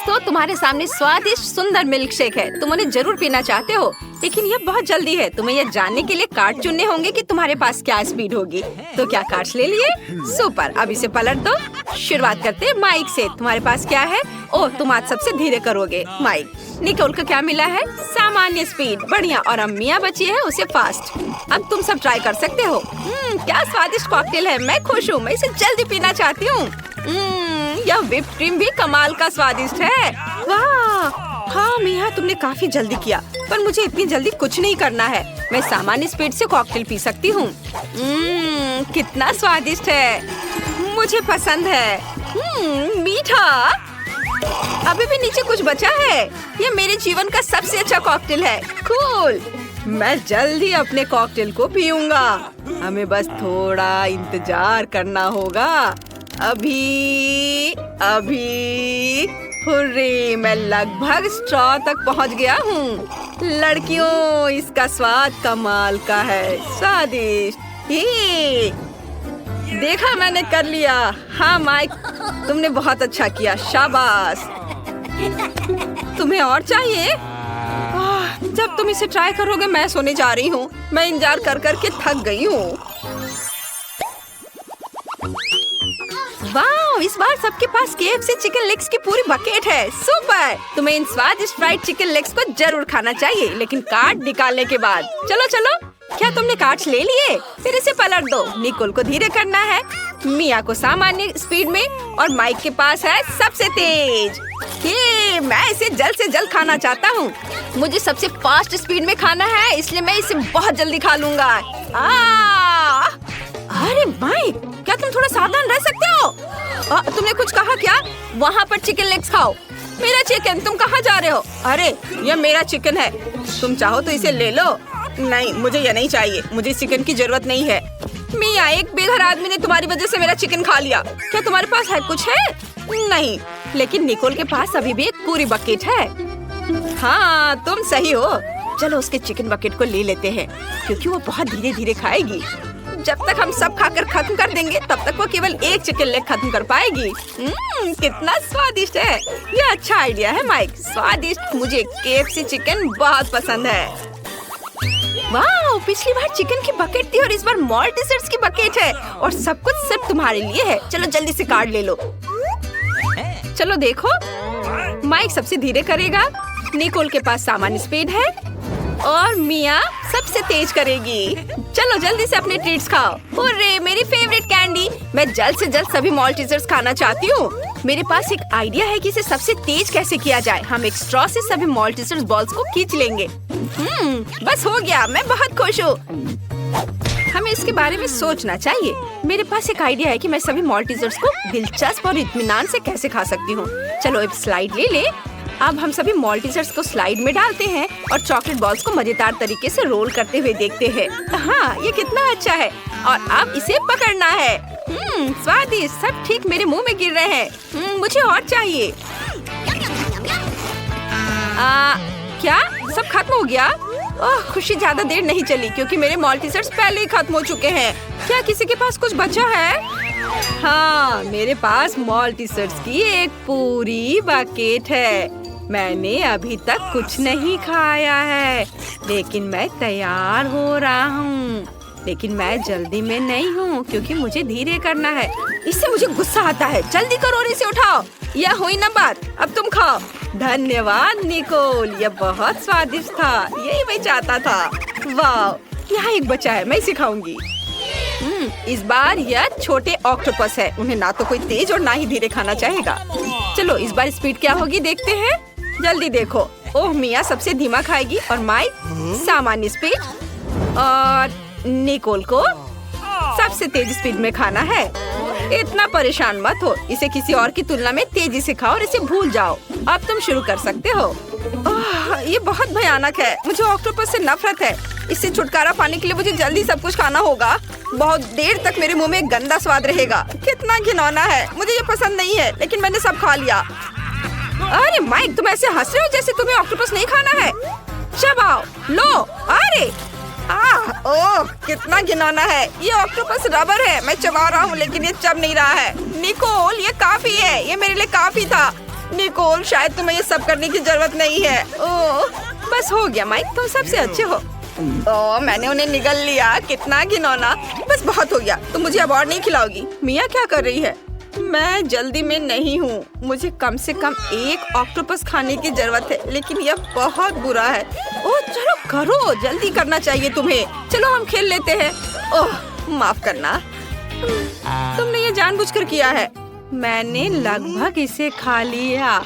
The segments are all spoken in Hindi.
दोस्तों, तुम्हारे सामने स्वादिष्ट सुंदर मिल्क शेक है। तुम उन्हें जरूर पीना चाहते हो, लेकिन यह बहुत जल्दी है। तुम्हें यह जानने के लिए कार्ड चुनने होंगे कि तुम्हारे पास क्या स्पीड होगी। तो क्या कार्ड्स ले लिए? सुपर। अब इसे पलट दो। शुरुआत करते हैं माइक से। तुम्हारे पास क्या है? ओह, तुम आज सबसे धीरे करोगे। माइक। निकोल को क्या मिला है? सामान्य स्पीड। बढ़िया। और अम्मिया बची है, उसे फास्ट। अब तुम सब ट्राई कर सकते हो। क्या स्वादिष्ट कॉकटेल है। मैं खुश हूँ। मैं इसे जल्दी पीना चाहती हूँ। यह व्हिप क्रीम भी कमाल का स्वादिष्ट है। वाह! हाँ मिया, तुमने काफी जल्दी किया, पर मुझे इतनी जल्दी कुछ नहीं करना है। मैं सामान्य स्पीड से कॉकटेल पी सकती हूँ। कितना स्वादिष्ट है। मुझे पसंद है। मीठा। अभी भी नीचे कुछ बचा है। ये मेरे जीवन का सबसे अच्छा कॉकटेल है। कूल। मैं जल्दी अपने कॉकटेल को पीऊंगा। हमें बस थोड़ा इंतजार करना होगा। अभी हुर्रे, मैं लगभग स्ट्रॉ तक पहुंच गया हूँ। लड़कियों, इसका स्वाद कमाल का है। स्वादिष्ट। ये देखा, मैंने कर लिया। हाँ माइक, तुमने बहुत अच्छा किया। शाबाश। तुम्हें और चाहिए? जब तुम इसे ट्राई करोगे मैं सोने जा रही हूँ। मैं इंतजार कर कर के थक गई हूँ। वाह, इस बार सबके पास KFC चिकन लेग्स की पूरी बकेट है। सुपर। तुम्हें इन स्वादिष्ट फ्राइड चिकन लेग्स को जरूर खाना चाहिए, लेकिन कार्ड निकालने के बाद। चलो चलो। क्या तुमने कार्ड्स ले लिए? फिर इसे पलट दो। निकोल को धीरे करना है, मिया को सामान्य स्पीड में, और माइक के पास है सबसे तेज। मैं इसे जल्द से जल्द खाना चाहता हूँ। मुझे सबसे फास्ट स्पीड में खाना है, इसलिए मैं इसे बहुत जल्दी खा लूंगा। अरे माइक, क्या तुम थोड़ा सावधान रह सकते हो? तुमने कुछ कहा क्या? वहाँ पर चिकन लेग्स खाओ। मेरा चिकन, तुम कहाँ जा रहे हो? अरे, यह मेरा चिकन है। तुम चाहो तो इसे ले लो। नहीं, मुझे यह नहीं चाहिए। मुझे चिकन की जरूरत नहीं है। मिया, एक बेघर आदमी ने तुम्हारी वजह से मेरा चिकन खा लिया। क्या तुम्हारे पास है कुछ है? नहीं, लेकिन निकोल के पास अभी भी एक पूरी बकेट है। हाँ, तुम सही हो। चलो उसके चिकन बकेट को ले लेते हैं, क्योंकि वो बहुत धीरे धीरे खाएगी। जब तक हम सब खाकर खत्म कर देंगे, तब तक वो केवल एक चिकन लेग खत्म कर पाएगी। कितना स्वादिष्ट है। ये अच्छा आइडिया है माइक। स्वादिष्ट। मुझे KFC चिकन बहुत पसंद है। वाह, पिछली बार चिकन की बकेट थी और इस बार मॉल्टीसर्स की बकेट है, और सब कुछ सिर्फ तुम्हारे लिए है। चलो जल्दी से कार्ड ले लो। चलो देखो, माइक सबसे धीरे करेगा, निकोल के पास सामान्य स्पीड है, और मिया सबसे तेज करेगी। चलो जल्दी से अपने ट्रीट्स खाओ। हुर्रे, मेरी फेवरेट कैंडी। मैं जल्द से जल्द सभी मॉल्टीसर्स खाना चाहती हूँ। मेरे पास एक आइडिया है कि इसे सबसे तेज कैसे किया जाए। हम एक स्ट्रॉ से सभी मॉल्टीसर्स बॉल्स को खींच लेंगे। बस हो गया। मैं बहुत खुश हूँ। हमें इसके बारे में सोचना चाहिए। मेरे पास एक आइडिया है कि मैं सभी मॉल्टीसर्स को दिलचस्प और इत्मीनान से कैसे खा सकती हूँ। चलो एक स्लाइड ले ले। अब हम सभी मॉल्टीसर्स को स्लाइड में डालते हैं और चॉकलेट बॉल्स को मजेदार तरीके से रोल करते हुए देखते हैं। हाँ, ये कितना अच्छा है। और अब इसे पकड़ना है। स्वादिष्ट। सब ठीक मेरे मुंह में गिर रहे हैं। मुझे और चाहिए। क्या सब खत्म हो गया? ओह, खुशी ज्यादा देर नहीं चली, क्योंकि मेरे मॉल्टीसर्स पहले ही खत्म हो चुके हैं। क्या किसी के पास कुछ बचा है? हाँ, मेरे पास मॉल्टीसर्स की एक पूरी बकेट है। मैंने अभी तक कुछ नहीं खाया है, लेकिन मैं तैयार हो रहा हूँ। लेकिन मैं जल्दी में नहीं हूँ, क्योंकि मुझे धीरे करना है। इससे मुझे गुस्सा आता है। जल्दी करो और इसे उठाओ। यह हुई ना बात। अब तुम खाओ। धन्यवाद निकोल, यह बहुत स्वादिष्ट था। यही मैं चाहता था। वाह, यहाँ एक बचा है, मैं इसे खाऊंगी। इस बार यह छोटे ऑक्टोपस है। उन्हें ना तो कोई तेज और ना ही धीरे खाना चाहेगा। चलो इस बार स्पीड क्या होगी देखते हैं। जल्दी देखो। ओह, मिया सबसे धीमा खाएगी, और माइक सामान्य स्पीड, और निकोल को सबसे तेज स्पीड में खाना है। इतना परेशान मत हो। इसे किसी और की तुलना में तेजी से खाओ और इसे भूल जाओ। अब तुम शुरू कर सकते हो। ये बहुत भयानक है। मुझे ऑक्टोपस से नफरत है। इससे छुटकारा पाने के लिए मुझे जल्दी सब कुछ खाना होगा। बहुत देर तक मेरे मुंह में गंदा स्वाद रहेगा। कितना घिनौना है। मुझे ये पसंद नहीं है, लेकिन मैंने सब खा लिया। अरे माइक, तुम ऐसे हंस रहे हो जैसे तुम्हें ऑक्टोपस नहीं खाना है। चबाओ, लो। अरे ओह, कितना घिनौना है। ये ऑक्टोपस रबर है। मैं चबा रहा हूँ, लेकिन ये चब नहीं रहा है। निकोल, ये काफी है। ये मेरे लिए काफी था। निकोल, शायद तुम्हें ये सब करने की जरूरत नहीं है। ओह, बस हो गया माइक, तुम सबसे अच्छे हो। ओह, मैंने उन्हें निगल लिया, कितना घिनौना। बस बहुत हो गया, तुम मुझे अब और नहीं खिलाओगी। मिया क्या कर रही है? मैं जल्दी में नहीं हूँ, मुझे कम से कम एक ऑक्टोपस खाने की जरूरत है, लेकिन यह बहुत बुरा है। ओह चलो करो, जल्दी करना चाहिए तुम्हें। चलो हम खेल लेते हैं। ओह माफ करना, तुमने ये जानबूझकर किया है। मैंने लगभग इसे खा लिया।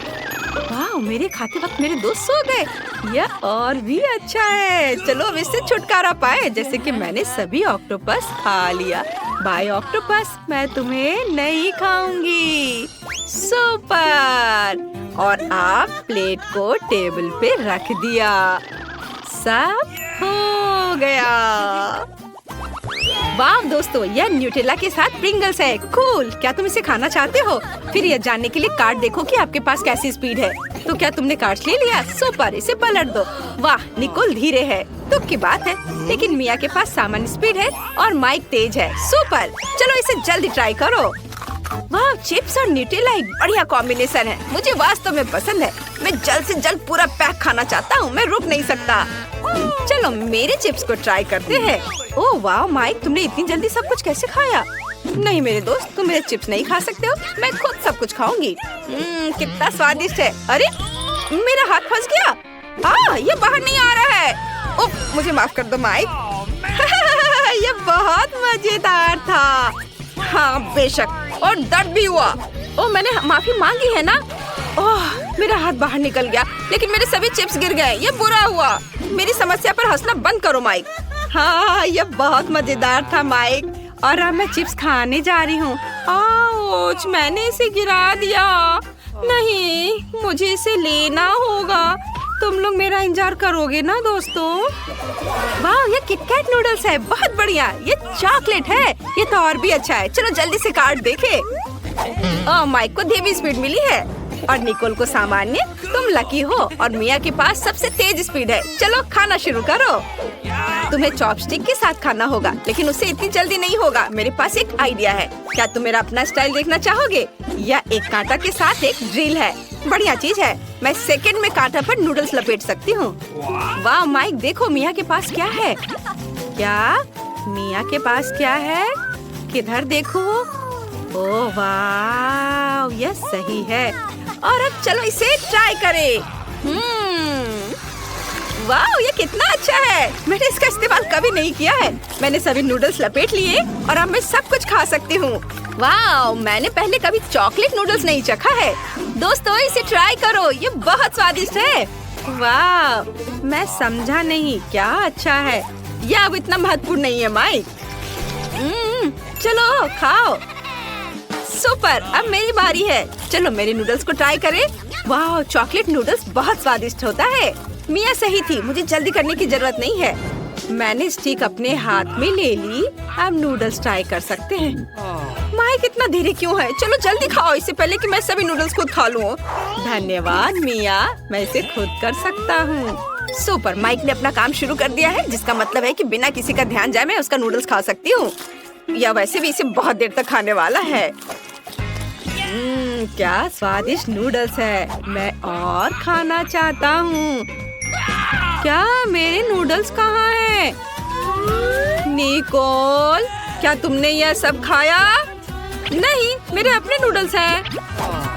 वाह, मेरे खाते वक्त मेरे दोस्त सो गए। यह और भी अच्छा है। चलो अब इससे छुटकारा पाए, जैसे कि मैंने सभी ऑक्टोपस खा लिया। बाय ऑक्टोपस, मैं तुम्हें नहीं खाऊंगी। सुपर। और आप प्लेट को टेबल पे रख दिया। सब हो गया। वाह दोस्तों, यह न्यूटेला के साथ प्रिंगल्स है। कूल। क्या तुम इसे खाना चाहते हो? फिर यह जानने के लिए कार्ड देखो कि आपके पास कैसी स्पीड है। तो क्या तुमने कार्ड ले लिया? सुपर, इसे पलट दो। वाह, निकोल धीरे है, दुख की बात है, लेकिन मिया के पास सामान्य स्पीड है और माइक तेज है। सुपर, चलो इसे जल्दी ट्राई करो। वाह, चिप्स और न्यूटेला एक बढ़िया कॉम्बिनेशन है। मुझे वास्तव में पसंद है। मैं जल्द से जल्द पूरा पैक खाना चाहता हूँ, मैं रुक नहीं सकता। चलो मेरे चिप्स को ट्राई करते हैं। ओह वाह माइक, तुमने इतनी जल्दी सब कुछ कैसे खाया? नहीं मेरे दोस्त, तुम मेरे चिप्स नहीं खा सकते हो, मैं खुद सब कुछ खाऊंगी। कितना स्वादिष्ट है। अरे मेरा हाथ फंस गया। ये बाहर नहीं आ रहा है। ओह मुझे माफ कर दो माइक। ये बहुत मजेदार था। हाँ बेशक, और दर्द भी हुआ। ओह मैंने माफी मांगी है ना। ओह मेरा हाथ बाहर निकल गया, लेकिन मेरे सभी चिप्स गिर गए। ये बुरा हुआ। मेरी समस्या पर हंसना बंद करो माइक। हाँ ये बहुत मजेदार था माइक, और अब मैं चिप्स खाने जा रही हूँ। आउच, मैंने इसे गिरा दिया। नहीं, मुझे इसे लेना होगा। तुम लोग मेरा इंतजार करोगे ना दोस्तों? वाह, ये किटकैट नूडल्स है, बहुत बढ़िया। ये चॉकलेट है, ये तो और भी अच्छा है। चलो जल्दी से कार्ड देखे। माइक को धीमी स्पीड मिली है और निकोल को सामान्य। तुम लकी हो और मिया के पास सबसे तेज स्पीड है। चलो खाना शुरू करो। तुम्हें चॉपस्टिक के साथ खाना होगा, लेकिन उससे इतनी जल्दी नहीं होगा। मेरे पास एक आइडिया है। क्या तुम मेरा अपना स्टाइल देखना चाहोगे? या एक कांटा के साथ एक ड्रिल है, बढ़िया चीज है। मैं सेकंड में कांटा पर नूडल्स लपेट सकती हूँ। वाह माइक, देखो मिया के पास क्या है। क्या मिया के पास क्या है? किधर देखो। ओह वाह, यह सही है। और अब चलो इसे ट्राई करें। वाह, ये कितना अच्छा है। मैंने इसका इस्तेमाल कभी नहीं किया है। मैंने सभी नूडल्स लपेट लिए और अब मैं सब कुछ खा सकती हूँ। वाह, मैंने पहले कभी चॉकलेट नूडल्स नहीं चखा है। दोस्तों इसे ट्राई करो, ये बहुत स्वादिष्ट है। वाह, मैं समझा नहीं, क्या अच्छा है। यह अब इतना महत्वपूर्ण नहीं है माइक। चलो खाओ। सुपर, अब मेरी बारी है। चलो मेरे नूडल्स को ट्राई करें। वाह, चॉकलेट नूडल्स बहुत स्वादिष्ट होता है। मिया सही थी, मुझे जल्दी करने की जरूरत नहीं है। मैंने स्टिक अपने हाथ में ले ली। अब नूडल्स ट्राई कर सकते हैं। माइक इतना धीरे क्यों है? चलो जल्दी खाओ, इससे पहले कि मैं सभी नूडल्स खुद खा लूं। धन्यवाद मिया, मैं इसे खुद कर सकता हूँ। सुपर, माइक ने अपना काम शुरू कर दिया है, जिसका मतलब है कि बिना किसी का ध्यान जाए मैं उसका नूडल्स खा सकती हूँ। या वैसे भी इसे बहुत देर तक खाने वाला है। क्या स्वादिष्ट नूडल्स है। मैं और खाना चाहता हूँ। क्या मेरे नूडल्स कहाँ हैं? निकोल, क्या तुमने यह सब खाया? नहीं, मेरे अपने नूडल्स हैं।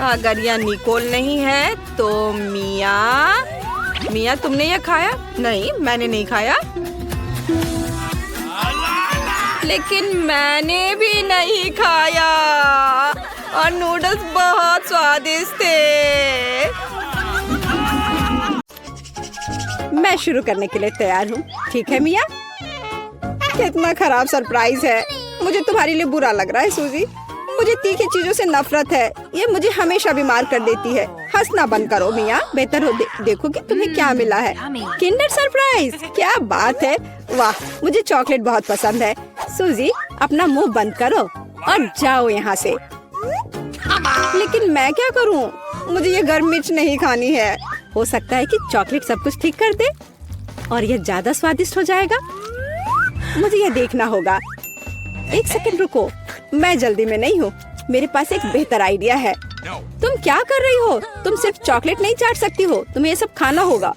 अगर यह निकोल नहीं है तो मिया तुमने यह खाया? नहीं, मैंने नहीं खाया। लेकिन मैंने भी नहीं खाया और नूडल्स बहुत स्वादिष्ट थे। मैं शुरू करने के लिए तैयार हूँ। ठीक है मिया? कितना खराब सरप्राइज है। मुझे तुम्हारे लिए बुरा लग रहा है सूजी। मुझे तीखी चीजों से नफरत है। ये मुझे हमेशा बीमार कर देती है। हंसना बंद करो मिया। बेहतर हो देखो कि तुम्हें क्या मिला है। किंडर सरप्राइज, क्या बात है। वाह, मुझे चॉकलेट बहुत पसंद है। सूजी, अपना मुंह बंद करो और जाओ यहाँ से। लेकिन मैं क्या करूँ? मुझे ये गर्म मिर्च नहीं खानी है। हो सकता है कि चॉकलेट सब कुछ ठीक कर दे और यह ज्यादा स्वादिष्ट हो जाएगा। मुझे यह देखना होगा। एक सेकंड रुको, मैं जल्दी में नहीं हूँ। मेरे पास एक बेहतर आइडिया है। तुम क्या कर रही हो? तुम सिर्फ चॉकलेट नहीं चाट सकती हो, तुम्हें ये सब खाना होगा।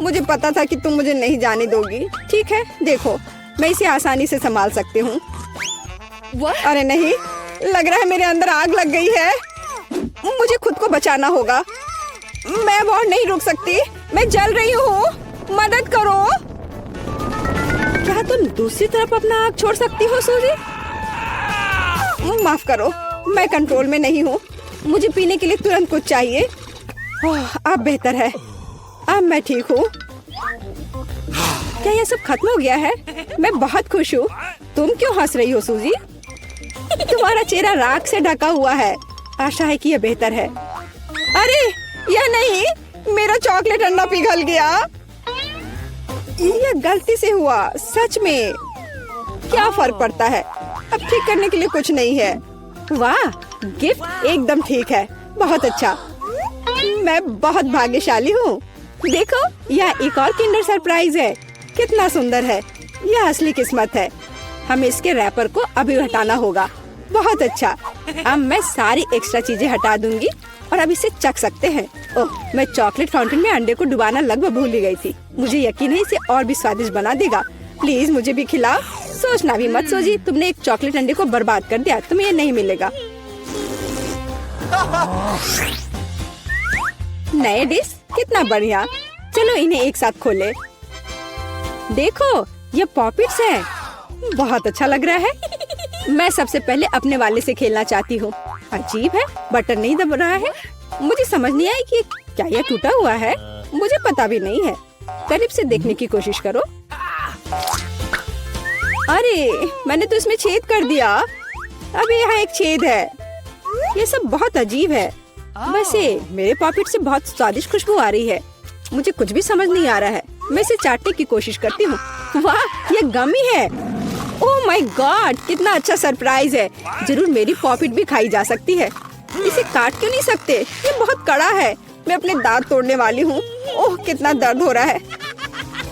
मुझे पता था कि तुम मुझे नहीं जाने दोगी। ठीक है, देखो मैं इसे आसानी से संभाल सकती हूँ। अरे नहीं, लग रहा है मेरे अंदर आग लग गई है। मुझे खुद को बचाना होगा। मैं और नहीं रुक सकती, मैं जल रही हूँ, मदद करो। क्या तुम दूसरी तरफ अपना आग छोड़ सकती हो सूजी? माफ करो, मैं कंट्रोल में नहीं हूँ। मुझे पीने के लिए तुरंत कुछ चाहिए। अब बेहतर है, अब मैं ठीक हूँ। क्या ये सब खत्म हो गया है? मैं बहुत खुश हूँ। तुम क्यों हंस रही हो सूजी? तुम्हारा चेहरा राख से ढका हुआ है। आशा है कि यह बेहतर है। अरे यह नहीं, मेरा चॉकलेट अंडा पिघल गया। यह गलती से हुआ, सच में। क्या फर्क पड़ता है, अब ठीक करने के लिए कुछ नहीं है। वाह, गिफ्ट एकदम ठीक है, बहुत अच्छा। मैं बहुत भाग्यशाली हूँ। देखो, यह एक और किंडर सरप्राइज है। कितना सुंदर है, यह असली किस्मत है। हमें इसके रैपर को अभी हटाना होगा। बहुत अच्छा, अब मैं सारी एक्स्ट्रा चीजें हटा दूंगी और अब इसे चख सकते हैं। ओह, मैं चॉकलेट फाउंटेन में अंडे को डुबाना लगभग भूल ही गई थी। मुझे यकीन है इसे और भी स्वादिष्ट बना देगा। प्लीज मुझे भी खिलाओ। सोचना भी मत सूजी, तुमने एक चॉकलेट अंडे को बर्बाद कर दिया, तुम्हें ये नहीं मिलेगा। नए डिश कितना बढ़िया। चलो इन्हें एक साथ खोले। देखो, ये पॉपिट्स है। बहुत अच्छा लग रहा है। मैं सबसे पहले अपने वाले से खेलना चाहती हूँ। अजीब है, बटन नहीं दब रहा है। मुझे समझ नहीं आई कि क्या यह टूटा हुआ है। मुझे पता भी नहीं है। करीब से देखने की कोशिश करो। अरे, मैंने तो इसमें छेद कर दिया। अभी यहाँ एक छेद है। ये सब बहुत अजीब है। वैसे मेरे पॉकेट से बहुत स्वादिष्ट खुशबू आ रही है। मुझे कुछ भी समझ नहीं आ रहा है। मैं इसे चाटने की कोशिश करती हूँ। वाह, ये गमी है। ओह माय गॉड, कितना अच्छा सरप्राइज है। जरूर मेरी पॉकेट भी खाई जा सकती है। इसे काट क्यों नहीं सकते? ये बहुत कड़ा है। मैं अपने दांत तोड़ने वाली हूँ। ओह, कितना दर्द हो रहा है।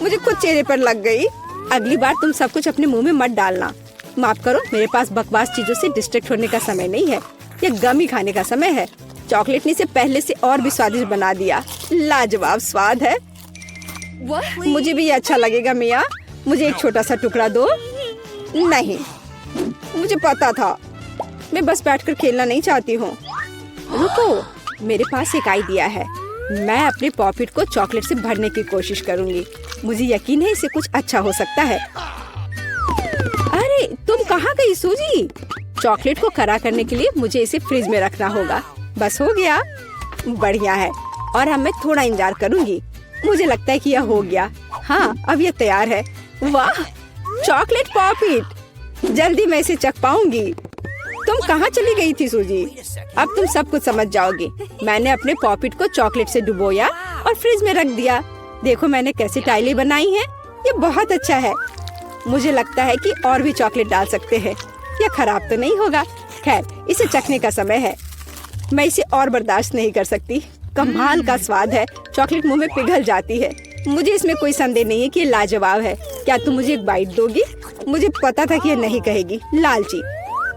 मुझे खुद चेहरे पर लग गई। अगली बार तुम सब कुछ अपने मुंह में मत डालना। माफ करो, मेरे पास बकवास चीजों से डिस्ट्रैक्ट होने का समय नहीं है। ये गमी खाने का समय है। चॉकलेट ने इसे पहले से और भी स्वादिष्ट बना दिया। लाजवाब स्वाद है। मुझे भी ये अच्छा लगेगा मिया। मुझे एक छोटा सा टुकड़ा दो। नहीं, मुझे पता था। मैं बस बैठकर खेलना नहीं चाहती हूँ। रुको, मेरे पास एक आइडिया है। मैं अपने पॉकेट को चॉकलेट से भरने की कोशिश करूँगी। मुझे यकीन है इसे कुछ अच्छा हो सकता है। अरे, तुम कहाँ गई सूजी? चॉकलेट को कड़ा करने के लिए मुझे इसे फ्रिज में रखना होगा। बस हो गया। बढ़िया है। और अब मैं थोड़ा इंतजार करूँगी। मुझे लगता है कि यह हो गया। हाँ, अब यह तैयार है। वाह, चॉकलेट पॉकेट। जल्दी मैं इसे चख पाऊंगी। तुम कहाँ चली गई थी सूजी? अब तुम सब कुछ समझ जाओगी। मैंने अपने पॉकेट को चॉकलेट से डुबोया और फ्रिज में रख दिया। देखो मैंने कैसे टाइलें बनाई हैं। ये बहुत अच्छा है। मुझे लगता है कि और भी चॉकलेट डाल सकते हैं। यह खराब तो नहीं होगा। खैर, इसे चखने का समय है। मैं इसे और बर्दाश्त नहीं कर सकती। कमाल का स्वाद है। चॉकलेट मुंह में पिघल जाती है। मुझे इसमें कोई संदेह नहीं है कि ये लाजवाब है। क्या तुम मुझे एक बाइट दोगी? मुझे पता था कि ये नहीं कहेगी, लालची।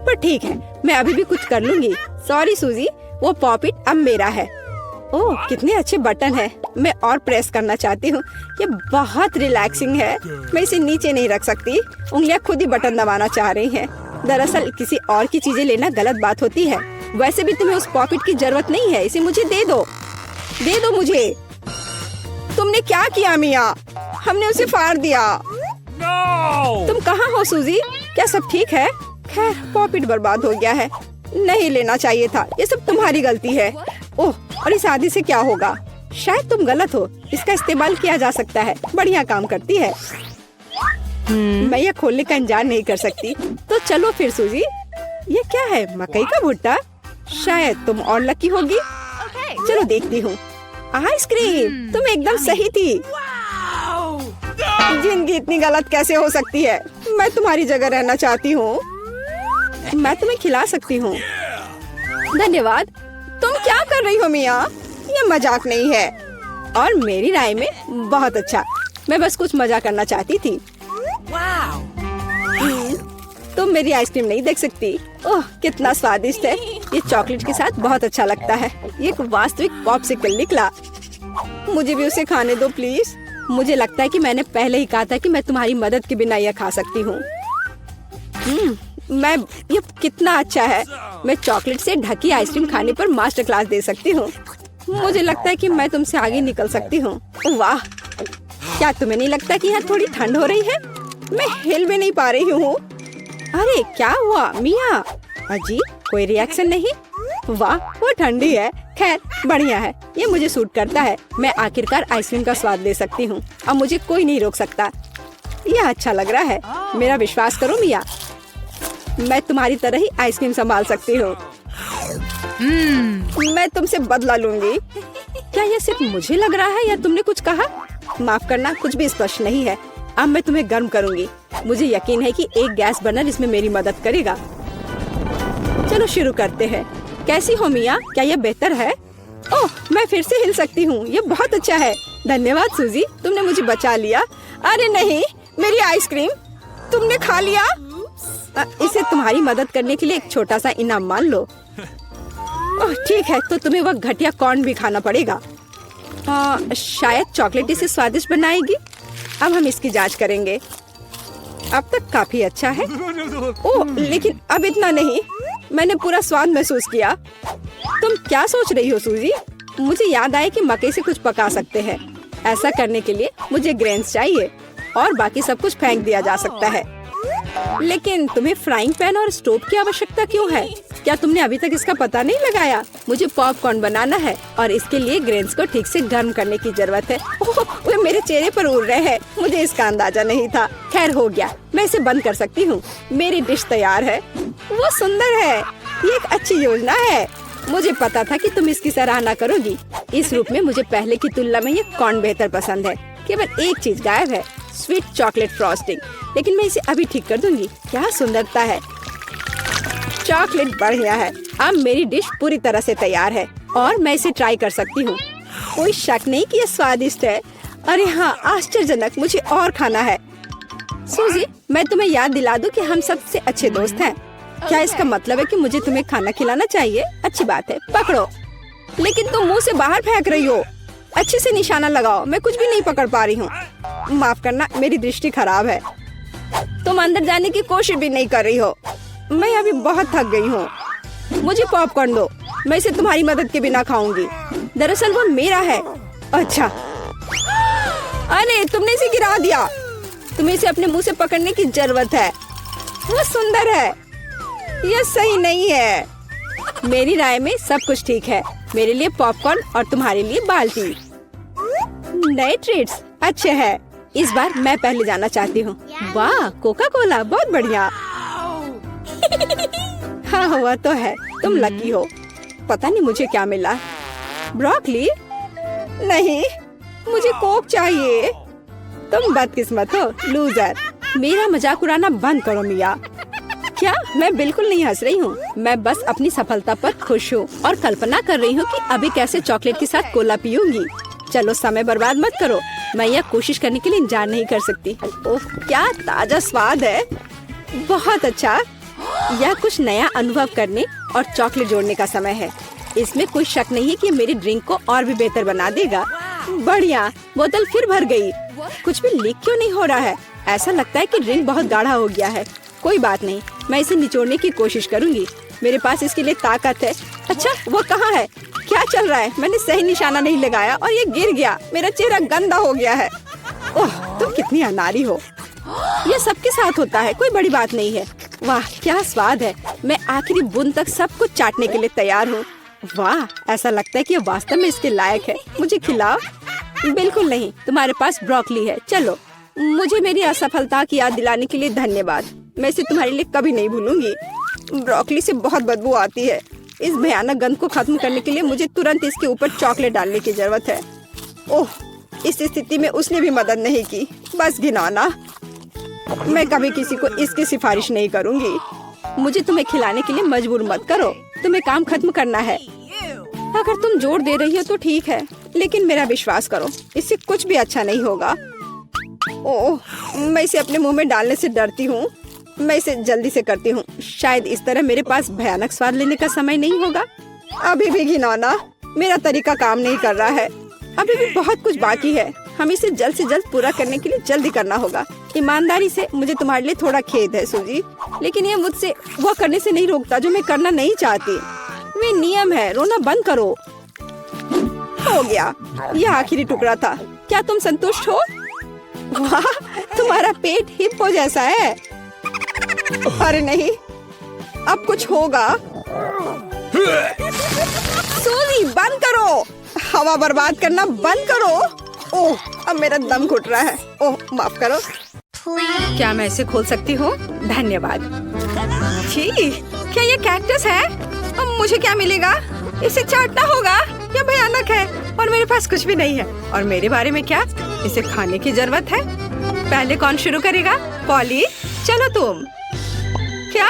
पर ठीक है, मैं अभी भी कुछ कर लूंगी। सॉरी सूजी, वो पॉकेट अब मेरा है। ओह, कितने अच्छे बटन है। मैं और प्रेस करना चाहती हूँ। ये बहुत रिलैक्सिंग है। मैं इसे नीचे नहीं रख सकती। उंगलियां खुद ही बटन दबाना चाह रही हैं। दरअसल किसी और की चीजें लेना गलत बात होती है। वैसे भी तुम्हें उस पॉकेट की जरूरत नहीं है। इसे मुझे दे दो। दे दो मुझे। तुमने क्या किया मिया? हमने उसे फाड़ दिया। No! तुम कहाँ हो सूजी? क्या सब ठीक है? खैर, पॉकेट बर्बाद हो गया है। नहीं लेना चाहिए था। ये सब तुम्हारी गलती है। ओह, और इस आदि से क्या होगा? शायद तुम गलत हो। इसका इस्तेमाल किया जा सकता है। बढ़िया काम करती है। मैं यह खोलने का इंतजार नहीं कर सकती। तो चलो फिर सूजी। ये क्या है? मकई का भुट्टा? शायद तुम और लकी होगी। चलो देखती हूँ। आइसक्रीम, तुम एकदम सही थी। जिंदगी इतनी गलत कैसे हो सकती है? मैं तुम्हारी जगह रहना चाहती हूँ। मैं तुम्हें खिला सकती हूँ। धन्यवाद। तुम क्या कर रही हो मिया? ये मजाक नहीं है। और मेरी राय में बहुत अच्छा। मैं बस कुछ मजा करना चाहती थी। तुम मेरी आइसक्रीम नहीं देख सकती। ओह, कितना स्वादिष्ट है। ये चॉकलेट के साथ बहुत अच्छा लगता है। ये एक वास्तविक पॉप्सिकल निकला। मुझे भी उसे खाने दो प्लीज। मुझे लगता है कि मैंने पहले ही कहा था कि मैं तुम्हारी मदद के बिना यह खा सकती हूँ। ये कितना अच्छा है। मैं चॉकलेट से ढकी आइसक्रीम खाने पर मास्टर क्लास दे सकती हूँ। मुझे लगता है कि मैं तुमसे आगे निकल सकती हूँ। वाह, क्या तुम्हें नहीं लगता कि यहाँ थोड़ी ठंड हो रही है? मैं हिल भी नहीं पा रही हूँ। अरे क्या हुआ मिया? अजी कोई रिएक्शन नहीं? वाह वो ठंडी है। खैर बढ़िया है, ये मुझे सूट करता है। मैं आखिरकार आइसक्रीम का स्वाद ले सकती हूँ। अब मुझे कोई नहीं रोक सकता। यह अच्छा लग रहा है। मेरा विश्वास करो मिया, मैं तुम्हारी तरह ही आइसक्रीम संभाल सकती हूँ। मैं तुमसे बदला लूंगी। क्या यह सिर्फ मुझे लग रहा है या तुमने कुछ कहा? माफ करना, कुछ भी स्पष्ट नहीं है। अब मैं तुम्हें गर्म करूंगी। मुझे यकीन है कि एक गैस बर्नर इसमें मेरी मदद करेगा। चलो शुरू करते हैं। कैसी हो मिया? क्या यह बेहतर है? ओह, मैं फिर से हिल सकती हूँ। यह बहुत अच्छा है। धन्यवाद सूजी, तुमने मुझे बचा लिया। अरे नहीं, मेरी आइसक्रीम तुमने खा लिया। इसे तुम्हारी मदद करने के लिए एक छोटा सा इनाम मान लो। ओह ठीक है, तो तुम्हें वह घटिया कॉर्न भी खाना पड़ेगा। शायद चॉकलेट इसे स्वादिष्ट बनाएगी। अब हम इसकी जांच करेंगे। अब तक काफी अच्छा है। ओह लेकिन अब इतना नहीं। मैंने पूरा स्वाद महसूस किया। तुम क्या सोच रही हो सूजी? मुझे याद आया कि मकई से कुछ पका सकते हैं। ऐसा करने के लिए मुझे ग्रेन्स चाहिए और बाकी सब कुछ फेंक दिया जा सकता है। लेकिन तुम्हें फ्राइंग पैन और स्टोव की आवश्यकता क्यों है? क्या तुमने अभी तक इसका पता नहीं लगाया? मुझे पॉपकॉर्न बनाना है और इसके लिए ग्रेन्स को ठीक से गर्म करने की जरूरत है। ओह, वे मेरे चेहरे पर उड़ रहे हैं। मुझे इसका अंदाजा नहीं था। खैर हो गया, मैं इसे बंद कर सकती हूँ। मेरी डिश तैयार है। वो सुंदर है। ये एक अच्छी योजना है। मुझे पता था कि तुम इसकी सराहना करोगी। इस रूप में मुझे पहले की तुलना में ये कॉर्न बेहतर पसंद है। केवल एक चीज गायब है, स्वीट चॉकलेट फ्रॉस्टिंग। लेकिन मैं इसे अभी ठीक कर दूंगी। क्या सुंदरता है। चॉकलेट बढ़िया है। अब मेरी डिश पूरी तरह से तैयार है और मैं इसे ट्राई कर सकती हूँ। कोई शक नहीं कि यह स्वादिष्ट है। अरे हाँ, आश्चर्यजनक। मुझे और खाना है। सूजी, मैं तुम्हें याद दिला दूं कि हम सबसे अच्छे दोस्त हैं। क्या इसका मतलब है कि मुझे तुम्हें खाना खिलाना चाहिए? अच्छी बात है, पकड़ो। लेकिन तुम मुंह से बाहर फेंक रही हो। अच्छे से निशाना लगाओ। मैं कुछ भी नहीं पकड़ पा रही हूँ। माफ करना, मेरी दृष्टि खराब है। तुम अंदर जाने की कोशिश भी नहीं कर रही हो। मैं अभी बहुत थक गई हूँ। मुझे पॉपकॉर्न दो। मैं इसे तुम्हारी मदद के बिना खाऊंगी। दरअसल वो मेरा है। अच्छा, अरे तुमने इसे गिरा दिया। तुम्हें इसे अपने मुंह से पकड़ने की जरूरत है। वो सुंदर है। यह सही नहीं है। मेरी राय में सब कुछ ठीक है। मेरे लिए पॉपकॉर्न और तुम्हारे लिए बाल्टी। नए ट्रीट्स अच्छे हैं। इस बार मैं पहले जाना चाहती हूँ। वाह, कोका कोला, बहुत बढ़िया। हाँ हुआ तो है। तुम लकी हो। पता नहीं मुझे क्या मिला। ब्रोकली? नहीं, मुझे कोक चाहिए। तुम बदकिस्मत हो, लूजर। मेरा मजाक उड़ाना बंद करो मिया। क्या? मैं बिल्कुल नहीं हंस रही हूँ। मैं बस अपनी सफलता पर खुश हूँ और कल्पना कर रही हूँ कि अभी कैसे चॉकलेट के साथ कोला पीऊंगी। चलो समय बर्बाद मत करो। मैं यह कोशिश करने के लिए इंतजार नहीं कर सकती। ओह क्या ताजा स्वाद है। बहुत अच्छा। यह कुछ नया अनुभव करने और चॉकलेट जोड़ने का समय है। इसमें कोई शक नहीं है कि मेरी ड्रिंक को और भी बेहतर बना देगा। बढ़िया। बोतल फिर भर गई। कुछ भी लीक क्यों नहीं हो रहा है? ऐसा लगता है कि ड्रिंक बहुत गाढ़ा हो गया है। कोई बात नहीं, मैं इसे निचोड़ने की कोशिश करूंगी। मेरे पास इसके लिए ताकत है। अच्छा, वो कहाँ है? क्या चल रहा है? मैंने सही निशाना नहीं लगाया और ये गिर गया। मेरा चेहरा गंदा हो गया है। ओह, तुम कितनी अनाड़ी हो। ये सबके साथ होता है, कोई बड़ी बात नहीं है। वाह क्या स्वाद है। मैं आखिरी बूंद तक सब कुछ चाटने के लिए तैयार हूँ। वाह, ऐसा लगता है कि ये वास्तव में इसके लायक है। मुझे खिलाओ। बिल्कुल नहीं, तुम्हारे पास ब्रोकली है। चलो। मुझे मेरी असफलता की याद दिलाने के लिए धन्यवाद। मैं इसे तुम्हारे लिए कभी नहीं भूलूंगी। ब्रोकली से बहुत बदबू आती है। इस भयानक गंध को खत्म करने के लिए मुझे तुरंत इसके ऊपर चॉकलेट डालने की जरूरत है। ओह, इस स्थिति में उसने भी मदद नहीं की। बस घिनौना। मैं कभी किसी को इसकी सिफारिश नहीं करूंगी। मुझे तुम्हें खिलाने के लिए मजबूर मत करो। तुम्हें काम खत्म करना है। अगर तुम जोर दे रही हो तो ठीक है, लेकिन मेरा विश्वास करो, इससे कुछ भी अच्छा नहीं होगा। ओह, मैं इसे अपने मुंह में डालने से डरती हूँ। मैं इसे जल्दी से करती हूँ। शायद इस तरह मेरे पास भयानक स्वाद लेने का समय नहीं होगा। अभी भी घिनौना, मेरा तरीका काम नहीं कर रहा है। अभी भी बहुत कुछ बाकी है। हम इसे जल्द से जल्द पूरा करने के लिए जल्दी करना होगा। ईमानदारी से मुझे तुम्हारे लिए थोड़ा खेद है सूजी, लेकिन ये मुझसे वो करने से नहीं रोकता जो मैं करना नहीं चाहती। वे नियम है, रोना बंद करो। हो गया, यह आखिरी टुकड़ा था। क्या तुम संतुष्ट हो? वाह, तुम्हारा पेट हिप्पो जैसा है। अरे नहीं, अब कुछ होगा। सूजी बंद करो, हवा बर्बाद करना बंद करो। ओह, अब मेरा दम घुट रहा है। ओह, माफ करो। क्या मैं इसे खोल सकती हूँ? धन्यवाद। छी, क्या ये कैक्टस है? अब मुझे क्या मिलेगा? इसे चाटना होगा। यह भयानक है और मेरे पास कुछ भी नहीं है। और मेरे बारे में क्या? इसे खाने की जरूरत है। पहले कौन शुरू करेगा? पॉली, चलो तुम। क्या?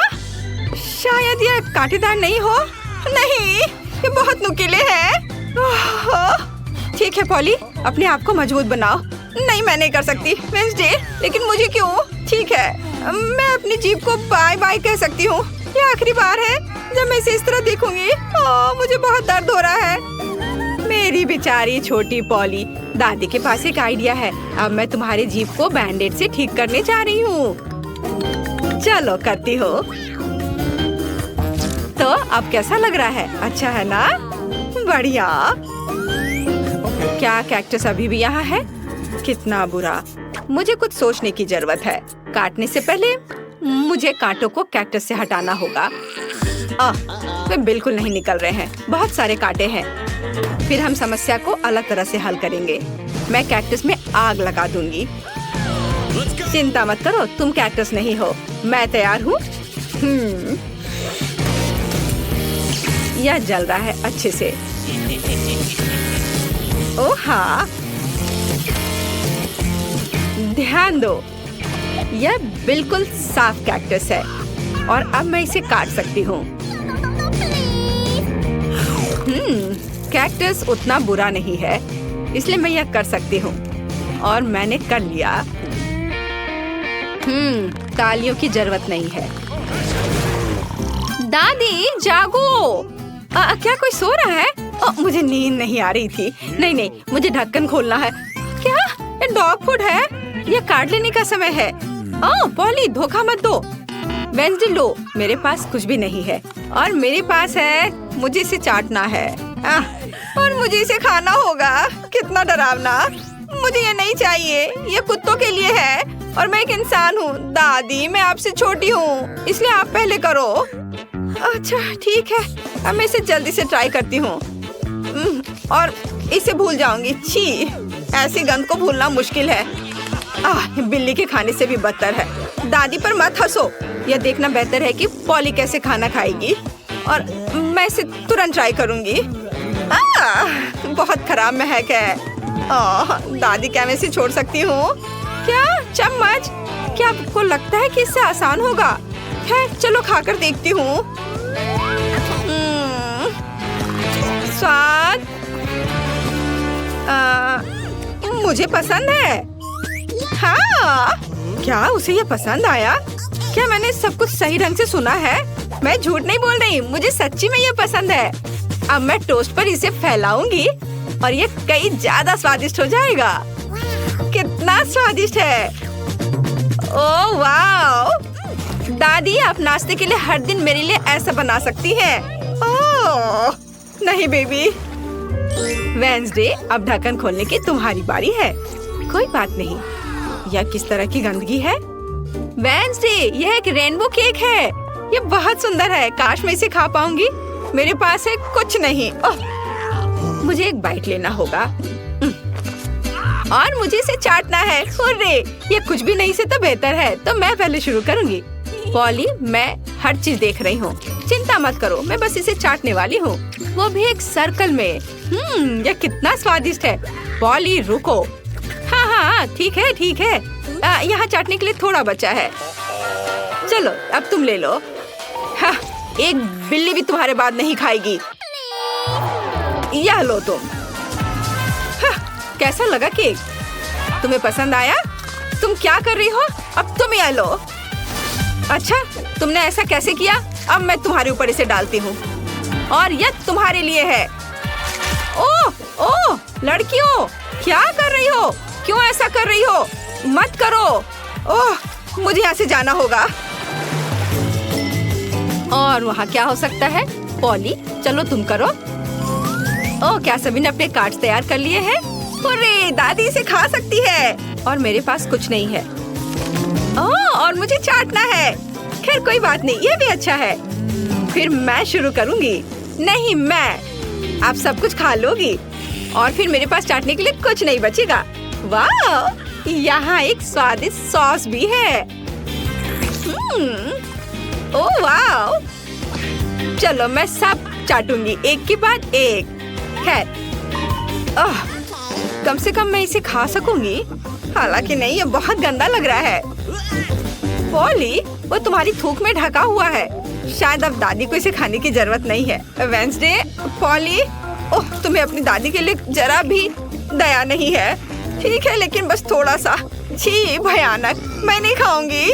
शायद यह कांटेदार नहीं हो। नहीं, ये बहुत नुकीले हैं। ठीक है पॉली, अपने आप को मजबूत बनाओ। नहीं, मैं नहीं कर सकती वेडनेसडे, लेकिन मुझे क्यों? ठीक है, मैं अपनी जीभ को बाय बाय कह सकती हूँ। ये आखिरी बार है जब मैं इसे इस तरह देखूंगी। मुझे बहुत दर्द हो रहा है। मेरी बेचारी छोटी पॉली, दादी के पास एक आइडिया है। अब मैं तुम्हारी जीभ को बैंडेड से ठीक करने जा रही हूँ। चलो करती हो। तो अब कैसा लग रहा है? अच्छा है ना? बढ़िया। क्या कैक्टस अभी भी यहाँ है? कितना बुरा। मुझे कुछ सोचने की जरूरत है। काटने से पहले मुझे कांटों को कैक्टस से हटाना होगा। वे बिल्कुल नहीं निकल रहे हैं। बहुत सारे कांटे हैं। फिर हम समस्या को अलग तरह से हल करेंगे। मैं कैक्टस में आग लगा दूंगी। चिंता मत करो, तुम कैक्टस नहीं हो। मैं तैयार हूँ। यह जल रहा है अच्छे से। ओह हाँ, ध्यान दो, यह बिल्कुल साफ कैक्टस है और अब मैं इसे काट सकती हूँ। कैक्टस उतना बुरा नहीं है, इसलिए मैं यह कर सकती हूँ और मैंने कर लिया। तालियों की जरूरत नहीं है। दादी जागो। क्या कोई सो रहा है? मुझे नींद नहीं आ रही थी। नहीं, मुझे ढक्कन खोलना है। क्या ये डॉग फूड है? ये काट लेने का समय है। पॉली, धोखा मत दो। वेडनेसडे लो, मेरे पास कुछ भी नहीं है और मेरे पास है। मुझे इसे चाटना है और मुझे इसे खाना होगा। कितना डरावना। मुझे ये नहीं चाहिए। ये कुत्तों के लिए है और मैं एक इंसान हूँ। दादी, मैं आपसे छोटी हूँ, इसलिए आप पहले करो। अच्छा ठीक है, अब मैं इसे जल्दी से ट्राई करती हूँ और इसे भूल जाऊंगी। छी, ऐसी गंध को भूलना मुश्किल है। बिल्ली के खाने से भी बदतर है। दादी पर मत हंसो। यह देखना बेहतर है कि पॉली कैसे खाना खाएगी और मैं इसे तुरंत ट्राई करूंगी। बहुत खराब महक है। दादी, क्या मैं इसे छोड़ सकती हूँ? क्या चम्मच? क्या आपको लगता है कि इससे आसान होगा? खैर चलो खाकर देखती हूँ। स्वाद मुझे पसंद है। हाँ, क्या उसे ये पसंद आया? क्या मैंने सब कुछ सही ढंग से सुना है? मैं झूठ नहीं बोल रही, मुझे सच्ची में ये पसंद है। अब मैं टोस्ट पर इसे फैलाऊंगी और ये कई ज्यादा स्वादिष्ट हो जाएगा। कितना स्वादिष्ट है। ओह वाह, दादी, आप नाश्ते के लिए हर दिन मेरे लिए ऐसा बना सकती हैं। ओह नहीं बेबी। वेडनेसडे, अब ढक्कन खोलने की तुम्हारी बारी है। कोई बात नहीं। यह किस तरह की गंदगी है? वेडनेसडे, यह एक रेनबो केक है। यह बहुत सुंदर है। काश मैं इसे खा पाऊंगी। मेरे पास है कुछ नहीं। मुझे एक बाइट लेना होगा और मुझे इसे चाटना है। हुर्रे, ये कुछ भी नहीं से तो बेहतर है। तो मैं पहले शुरू करूंगी। पॉली, मैं हर चीज देख रही हूँ। चिंता मत करो, मैं बस इसे चाटने वाली हूँ, वो भी एक सर्कल में। यह कितना स्वादिष्ट है। पॉली रुको। हाँ, ठीक है। यहाँ चाटने के लिए थोड़ा बचा है। चलो अब तुम ले लो। हाँ, एक बिल्ली भी तुम्हारे बाद नहीं खाएगी। यह लो तुम। हाँ, कैसा लगा केक? तुम्हें पसंद आया? तुम क्या कर रही हो? अब तुम यह लो। अच्छा, तुमने ऐसा कैसे किया? अब मैं तुम्हारे ऊपर इसे डालती हूँ और यह तुम्हारे लिए है। ओह ओह, लड़कियों, क्या कर रही हो? क्यों ऐसा कर रही हो? मत करो। ओह, मुझे यहाँ से जाना होगा। और वहाँ क्या हो सकता है? पॉली, चलो तुम करो। ओह, क्या सभी ने अपने कार्ड्स तैयार कर लिए हैं? अरे, दादी इसे खा सकती है और मेरे पास कुछ नहीं है। ओह, और मुझे चाटना है। खैर कोई बात नहीं, ये भी अच्छा है। फिर मैं शुरू करूँगी। नहीं, मैं। आप सब कुछ खा लोगी और फिर मेरे पास चाटने के लिए कुछ नहीं बचेगा। वाह, यहाँ एक स्वादिष्ट सॉस भी है। ओह वाह, चलो मैं सब चाटूंगी एक के बाद एक। खैर, कम से कम मैं इसे खा सकूंगी। हालांकि नहीं, ये बहुत गंदा लग रहा है। पॉली, वो तुम्हारी थूक में ढका हुआ है। शायद अब दादी को इसे खाने की जरूरत नहीं है। वेंसडे, पॉली, ओह, तुम्हें अपनी दादी के लिए जरा भी दया नहीं है। ठीक है, लेकिन बस थोड़ा सा। छी, भयानक, मैं नहीं खाऊंगी।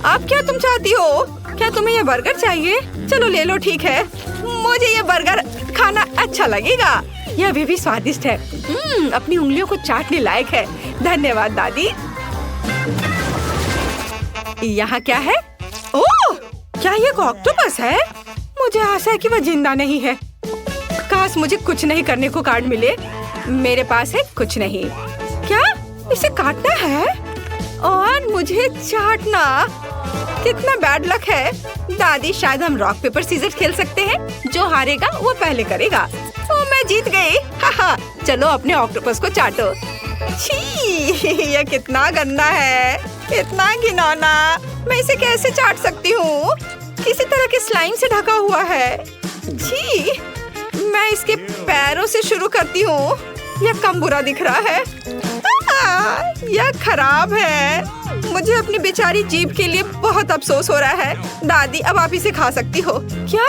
आप क्या तुम चाहती हो? क्या तुम्हें ये बर्गर चाहिए? चलो ले लो, ठीक है। मुझे ये बर्गर खाना अच्छा लगेगा। ये अभी भी स्वादिष्ट है। अपनी उंगलियों को चाटने लायक है। धन्यवाद दादी। यहाँ क्या है? ओह, क्या ये ऑक्टोपस है? मुझे आशा है कि वह जिंदा नहीं है। काश मुझे कुछ नहीं करने को कार्ड मिले। मेरे पास है कुछ नहीं। क्या इसे काटना है और मुझे चाटना? कितना बैड लक है। दादी, शायद हम रॉक पेपर सीजर खेल सकते हैं। जो हारेगा वो पहले करेगा। ओ, मैं जीत गई। हाहा, चलो अपने ऑक्टोपस को चाटो। छी, यह कितना गंदा है, इतना घिनौना। मैं इसे कैसे चाट सकती हूँ? किसी तरह के स्लाइम से ढका हुआ है। छी, मैं इसके पैरों से शुरू करती हूँ। यह कम बुरा दिख रहा है। यह खराब है। मुझे अपनी बेचारी जीभ के लिए बहुत अफसोस हो रहा है। दादी, अब आप इसे खा सकती हो। क्या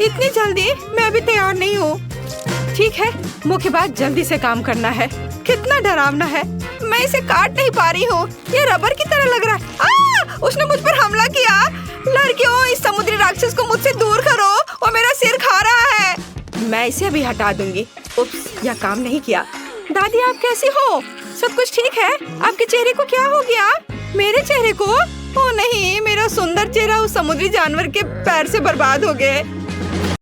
इतनी जल्दी? मैं अभी तैयार नहीं हूँ। ठीक है, मुख्य बात जल्दी से काम करना है। कितना डरावना है। मैं इसे काट नहीं पा रही हूँ। ये रबर की तरह लग रहा है। उसने मुझ पर हमला किया। लड़कियों, इस समुद्री राक्षस को मुझसे दूर करो। वो मेरा सिर खा रहा है। मैं इसे अभी हटा दूंगी। उप्स, यह काम नहीं किया। दादी, आप कैसी हो? सब कुछ ठीक है? आपके चेहरे को क्या हो गया? मेरे चेहरे को? ओ नहीं, मेरा सुंदर चेहरा उस समुद्री जानवर के पैर से बर्बाद हो गए।